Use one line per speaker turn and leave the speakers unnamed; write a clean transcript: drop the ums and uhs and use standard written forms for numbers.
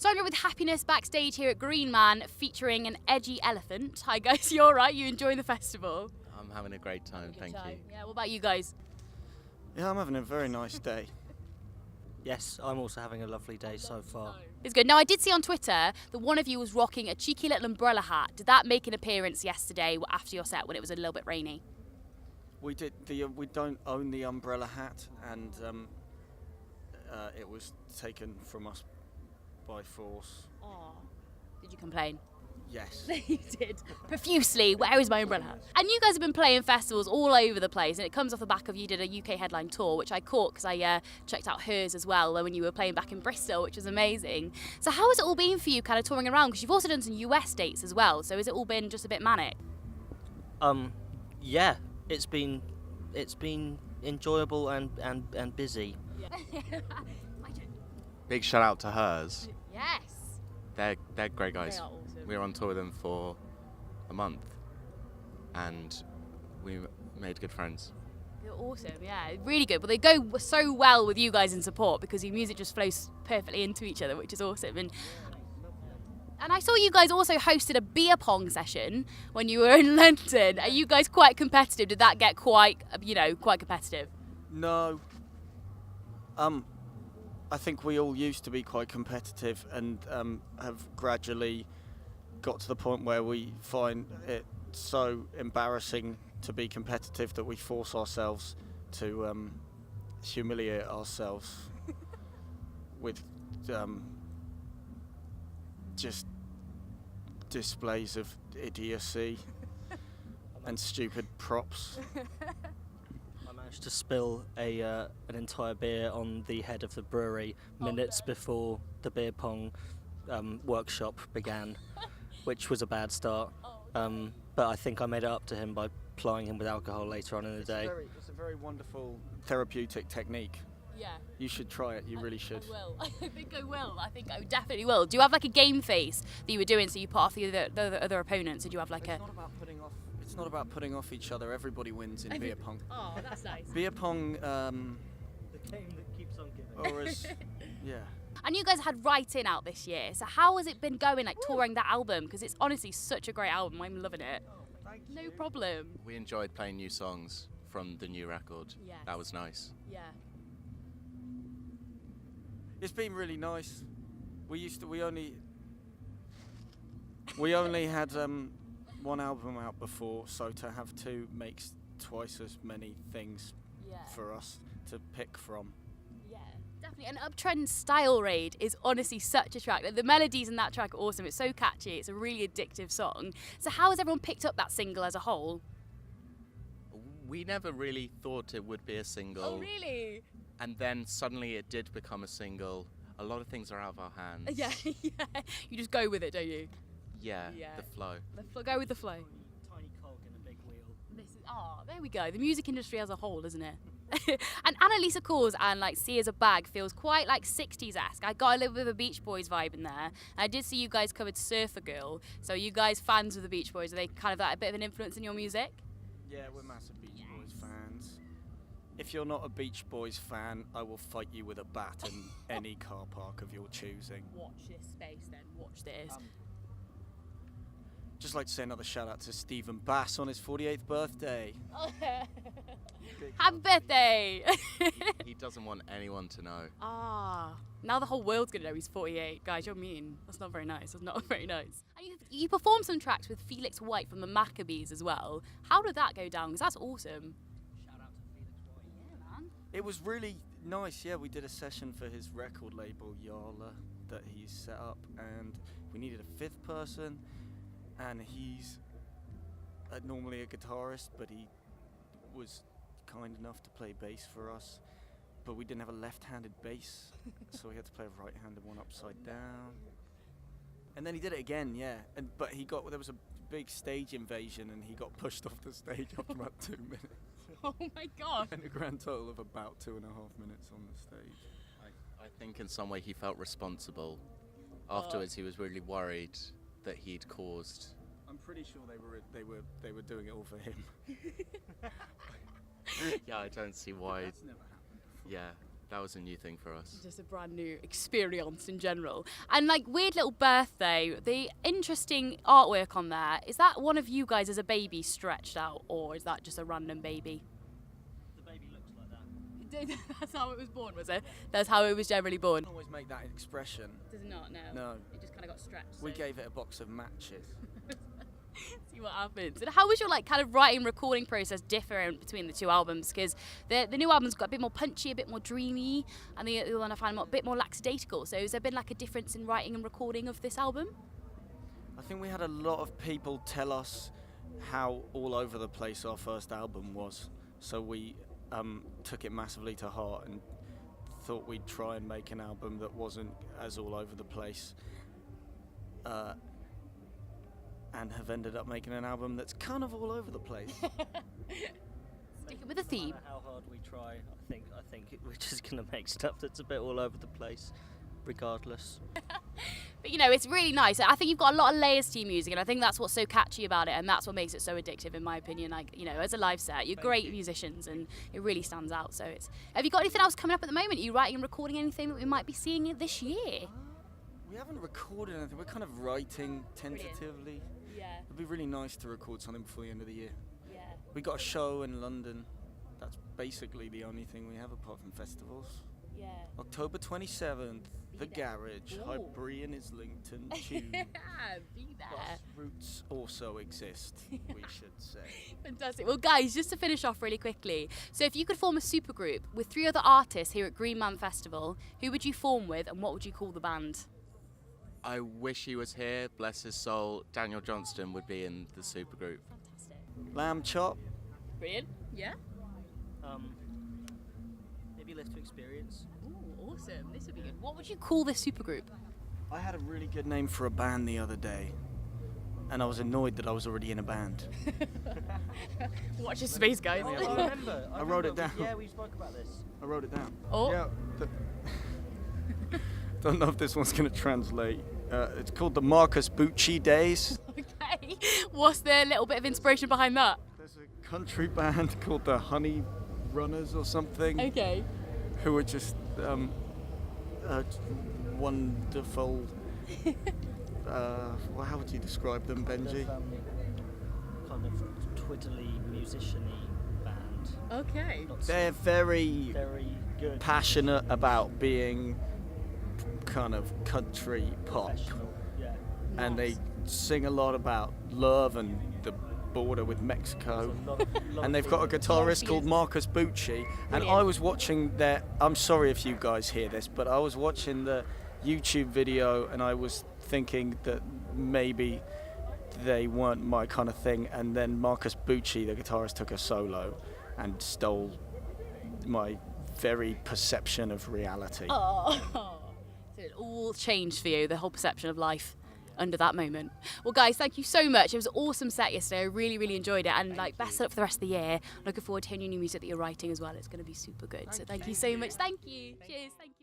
So I'm here with Happyness backstage here at Green Man, featuring an edgy elephant. Hi guys, you alright? You enjoying the festival?
I'm having a great time, thank you.
Yeah, what about you guys?
Yeah, I'm having a very nice day.
Yes, I'm also having a lovely day so far.
It's good. Now I did see on Twitter that one of you was rocking a cheeky little umbrella hat. Did that make an appearance yesterday after your set when it was a little bit rainy?
We did we don't own the umbrella hat, and it was taken from us by force.
Oh. Did you complain?
Yes.
You did. Profusely. Where is my umbrella hat? And you guys have been playing festivals all over the place, and it comes off the back of you did a UK headline tour, which I caught because I checked out hers as well when you were playing back in Bristol, which was amazing. So how has it all been for you kind of touring around? Because you've also done some US dates as well, so has it all been just a bit manic?
Yeah, it's been enjoyable and busy.
Yeah.
Big shout out to hers.
Yes.
They're great guys.
They are awesome.
We were on tour with them for a month, and we made good friends.
They're awesome, yeah, really good. But they go so well with you guys in support because your music just flows perfectly into each other, which is awesome. And I saw you guys also hosted a beer pong session when you were in London. Are you guys quite competitive? Did that get quite competitive?
No. I think we all used to be quite competitive, and have gradually got to the point where we find it so embarrassing to be competitive that we force ourselves to humiliate ourselves with just displays of idiocy and stupid props.
I managed to spill an entire beer on the head of the brewery minutes before the beer pong workshop began, which was a bad start. But I think I made it up to him by plying him with alcohol later on in the day.
It's a very wonderful therapeutic technique.
Yeah.
You should try it. You really should.
I will. I think I will. I think I definitely will. Do you have like a game face that you were doing so you put off the other opponents? Did you have like
It's not about putting off. It's not about putting off each other. Everybody wins in beer pong.
Oh, that's nice.
Beer pong,
The game that keeps on giving.
or as yeah.
And you guys had Right In out this year. So how has it been going, like touring that album? Because it's honestly such a great album. I'm loving it. No problem.
We enjoyed playing new songs from the new record.
Yes.
That was nice.
Yeah.
It's been really nice. We only had one album out before, so to have two makes twice as many things
Yeah.
for us to pick from.
Yeah, definitely. And Uptrend Style Raid is honestly such a track. The melodies in that track are awesome. It's so catchy. It's a really addictive song. So how has everyone picked up that single as a whole?
We never really thought it would be a single.
Oh, really?
And then suddenly it did become a single. A lot of things are out of our hands.
Yeah, yeah. You just go with it, don't you?
Yeah,
Yeah.
the flow.
Go with the flow.
Tiny cog in a big wheel.
There we go. The music industry as a whole, isn't it? And Annalisa Calls and like See As a Bag feels quite like 60s-esque. I got a little bit of a Beach Boys vibe in there. And I did see you guys covered Surfer Girl. So you guys fans of the Beach Boys, are they kind of like a bit of an influence in your music?
Yeah, we're massive Beach Boys fans. If you're not a Beach Boys fan, I will fight you with a bat in any car park of your choosing.
Watch this space then. Watch this.
Just like to say another shout out to Stephen Bass on his 48th birthday.
Happy birthday!
He doesn't want anyone to know.
Now the whole world's gonna know he's 48. Guys, you're mean. That's not very nice. That's not very nice. And you performed some tracks with Felix White from the Maccabees as well. How did that go down? Because that's awesome.
Shout out to Felix White.
Yeah, man.
It was really nice, yeah. We did a session for his record label, Yala, that he's set up, and we needed a fifth person, and he's normally a guitarist, but he was kind enough to play bass for us, but we didn't have a left-handed bass, so we had to play a right-handed one upside down. And then he did it again, yeah, but there was a big stage invasion, and he got pushed off the stage after about 2 minutes.
Oh my god.
And a grand total of about 2.5 minutes on the stage.
I think in some way he felt responsible. Afterwards, he was really worried that he'd caused.
I'm pretty sure they were doing it all for him.
Yeah, I don't see why.
That's never happened before.
Yeah, That was a new thing for us.
Just a brand new experience in general. And like Weird Little Birthday, the interesting artwork on there, is that one of you guys as a baby stretched out, or is that just a random baby?
The baby looks like that.
That's how it was born, was it? That's how it was generally born.
We always make that expression.
Does it not? No.
No.
It just kind of got stretched.
We
so-
gave it a box of matches.
See what happens. And how was your like kind of writing recording process different between the two albums? Because the new album's got a bit more punchy, a bit more dreamy, and the other one I find a bit more lackadaisical. So has there been like a difference in writing and recording of this album?
I think we had a lot of people tell us how all over the place our first album was. So we took it massively to heart and thought we'd try and make an album that wasn't as all over the place. And have ended up making an album that's kind of all over the place.
Sticking with the theme.
No matter how hard we try, I think we're just going to make stuff that's a bit all over the place, regardless.
But you know, it's really nice. I think you've got a lot of layers to your music, and I think that's what's so catchy about it, and that's what makes it so addictive, in my opinion. Like, you know, as a live set, you're great musicians, and it really stands out. So it's. Have you got anything else coming up at the moment? Are you writing and recording anything that we might be seeing this year?
We haven't recorded anything. We're kind of writing tentatively.
Yeah.
It'd be really nice to record something before the end of the year.
Yeah.
We got a show in London. That's basically the only thing we have apart from festivals.
Yeah.
October 27th, The
Be there.
Garage,
Ooh.
Highbury and Islington Tube.
Be there.
Bus routes also exist, we should say.
Fantastic. Well, guys, just to finish off really quickly. So if you could form a supergroup with 3 other artists here at Green Man Festival, who would you form with and what would you call the band?
I wish he was here, bless his soul. Daniel Johnston would be in the supergroup.
Fantastic.
Lamb chop.
Brilliant. Yeah.
Maybe Live to Experience.
Ooh, awesome. This would be good. What would you call this supergroup?
I had a really good name for a band the other day, and I was annoyed that I was already in a band.
Watch your space, guys.
Oh, I remember.
I wrote it down.
Yeah, we spoke about this.
I wrote it down.
Oh.
Yeah. Don't know if this one's going to translate. It's called the Marcus Bucci Days.
Okay. What's the little bit of inspiration behind that?
There's a country band called the Honey Runners or something,
Okay.
who are just wonderful. Well, how would you describe them, Benji?
Kind of twiddly, musician-y band.
Okay.
Not
They're very
very good.
passionate about being kind of country pop,
Professional. Yeah.
and they sing a lot about love and the border with Mexico.
Lot
And
of
they've got a
feelings.
guitarist called Marcus Bucci, and I was watching their. I'm sorry if you guys hear this, but I was watching the YouTube video and I was thinking that maybe they weren't my kind of thing, and then Marcus Bucci, the guitarist, took a solo and stole my very perception of reality.
Oh. So it all changed for you, the whole perception of life under that moment. Well, guys, thank you so much. It was an awesome set yesterday. I really, really enjoyed it. And like, best of luck for the rest of the year. Looking forward to hearing your new music that you're writing as well. It's going to be super good. So thank you so much. Thank you. Cheers. Thank you.